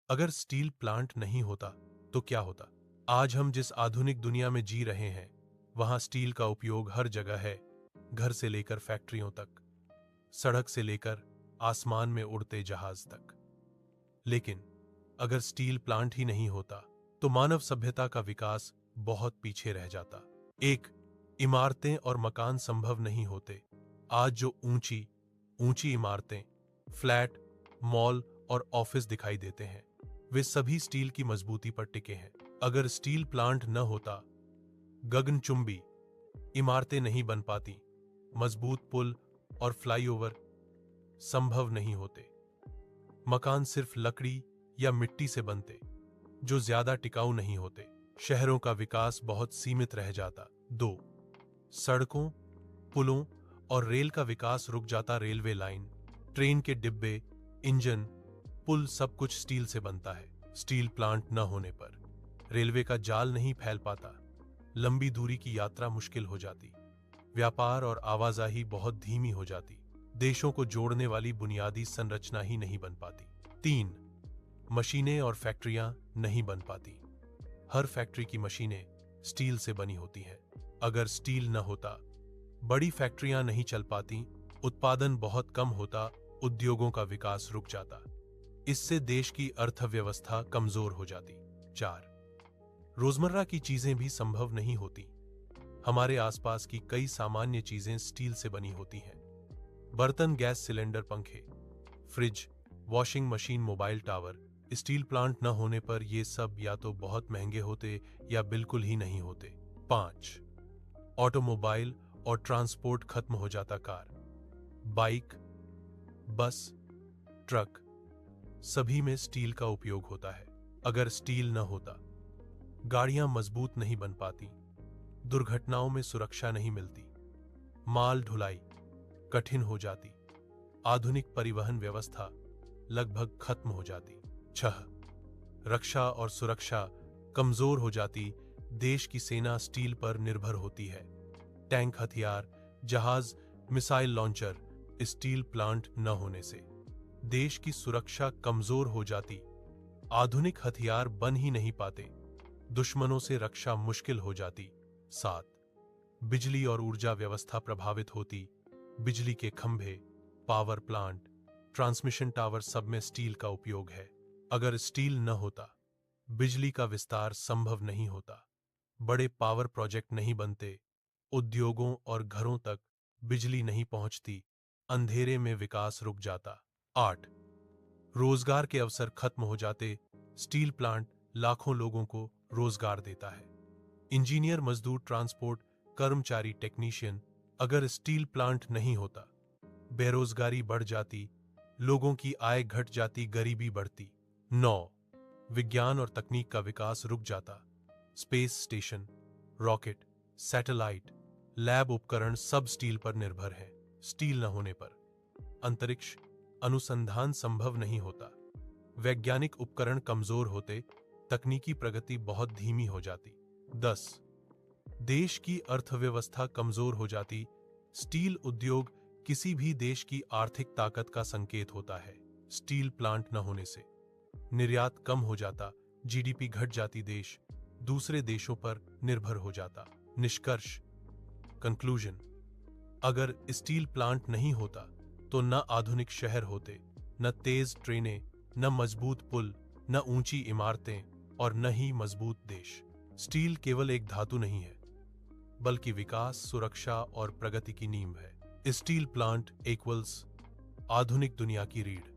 अगर steel plant नहीं होता तो क्या होता? आज हम जिस आधुनिक दुनिया में जी रहे हैं, वहां स्टील का उपयोग हर जगह है, घर से लेकर फैक्ट्रियों तक, सड़क से लेकर आसमान में उड़ते जहाज तक। लेकिन अगर स्टील प्लांट ही नहीं होता तो मानव सभ्यता का विकास बहुत पीछे रह जाता। एक, इमारतें और मकान संभव नहीं होते। आज जो ऊंची ऊंची इमारतें, फ्लैट, मॉल और ऑफिस दिखाई देते हैं, वे सभी स्टील की मजबूती पर टिके हैं। अगर स्टील प्लांट न होता, गगनचुंबी इमारतें नहीं बन पाती, मजबूत पुल और फ्लाईओवर संभव नहीं होते, मकान सिर्फ लकड़ी या मिट्टी से बनते जो ज्यादा टिकाऊ नहीं होते, शहरों का विकास बहुत सीमित रह जाता। 2, सड़कों, पुलों और रेल का विकास रुक जाता। रेलवे लाइन, ट्रेन के डिब्बे, इंजन, पुल सब कुछ स्टील से बनता है। स्टील प्लांट न होने पर रेलवे का जाल नहीं फैल पाता, लंबी दूरी की यात्रा मुश्किल हो जाती, व्यापार और आवाजाही बहुत धीमी हो जाती, देशों को जोड़ने वाली बुनियादी संरचना ही नहीं बन पाती। 3, मशीनें और फैक्ट्रियां नहीं बन पाती। हर फैक्ट्री की मशीनें स्टील से बनी होती हैं। अगर स्टील न होता, बड़ी फैक्ट्रियां नहीं चल पाती, उत्पादन बहुत कम होता, उद्योगों का विकास रुक जाता। इससे देश की अर्थव्यवस्था कमजोर हो जाती। 4, रोजमर्रा की चीजें भी संभव नहीं होती। हमारे आसपास की कई सामान्य चीजें स्टील से बनी होती हैं। बर्तन, गैस सिलेंडर, पंखे, fridge, washing machine, mobile tower. Steel plant न होने पर ये सब या तो बहुत महंगे होते या बिल्कुल ही नहीं होते। 5, ऑटोमोबाइल और ट्रांसपोर्ट खत्म हो जाता। कार, बाइक, बस, ट्रक सभी में स्टील का उपयोग होता है। अगर स्टील न होता, गाड़ियां मजबूत नहीं बन पाती, दुर्घटनाओं में सुरक्षा नहीं मिलती, माल ढुलाई कठिन हो जाती, आधुनिक परिवहन व्यवस्था लगभग खत्म हो जाती। 6, रक्षा और सुरक्षा कमजोर हो जाती, देश की सेना स्टील पर निर्भर होती है। टैंक, हथियार, जहाज, मिसाइल लॉन्चर, स्टील प्लांट न होने से देश की सुरक्षा कमजोर हो जाती, आधुनिक हथियार बन ही नहीं पाते, दुश्मनों से रक्षा मुश्किल हो जाती। 7, बिजली और ऊर्जा व्यवस्था प्रभावित होती, बिजली के खंभे, पावर प्लांट, ट्रांसमिशन टावर सब में स्टील का उपयोग है। अगर स्टील न होता, बिजली का विस्तार संभव नहीं होता, बड़े पावर प्रोजेक्ट नहीं बनते, उद्योगों और घरों तक बिजली नहीं पहुंचती, अंधेरे में विकास रुक जाता। 8, रोजगार के अवसर खत्म हो जाते, स्टील प्लांट लाखों लोगों को रोजगार देता है, इंजीनियर, मजदूर, ट्रांसपोर्ट कर्मचारी, टेक्नीशियन। अगर स्टील प्लांट नहीं होता, बेरोजगारी बढ़ जाती, लोगों की आय घट जाती, गरीबी बढ़ती। 9, विज्ञान और तकनीक का विकास रुक जाता, space station, rocket, satellite, lab उपकरण सब स्टील पर निर्भर हैं। स्टील न होने पर अंतरिक्ष अनुसंधान संभव नहीं होता, वैज्ञानिक उपकरण कमजोर होते, तकनीकी प्रगति बहुत धीमी हो जाती। 10, देश की अर्थव्यवस्था कमजोर हो जाती, स्टील उद्योग किसी भी देश की आर्थिक ताकत का संकेत होता है। स्टील प्लांट न होने से निर्यात कम हो जाता, जीडीपी घट जाती, देश दूसरे देशों पर निर्भर हो जाता। निष्कर्ष, कंक्लूजन, अगर स्टील प्लांट नहीं होता तो न आधुनिक शहर होते, न तेज ट्रेनें, न मजबूत पुल, न ऊंची इमारतें और न ही मजबूत देश। स्टील केवल एक धातु नहीं है, बल्कि विकास, सुरक्षा और प्रगति की नींव है। स्टील प्लांट इक्वल्स आधुनिक दुनिया की रीढ़।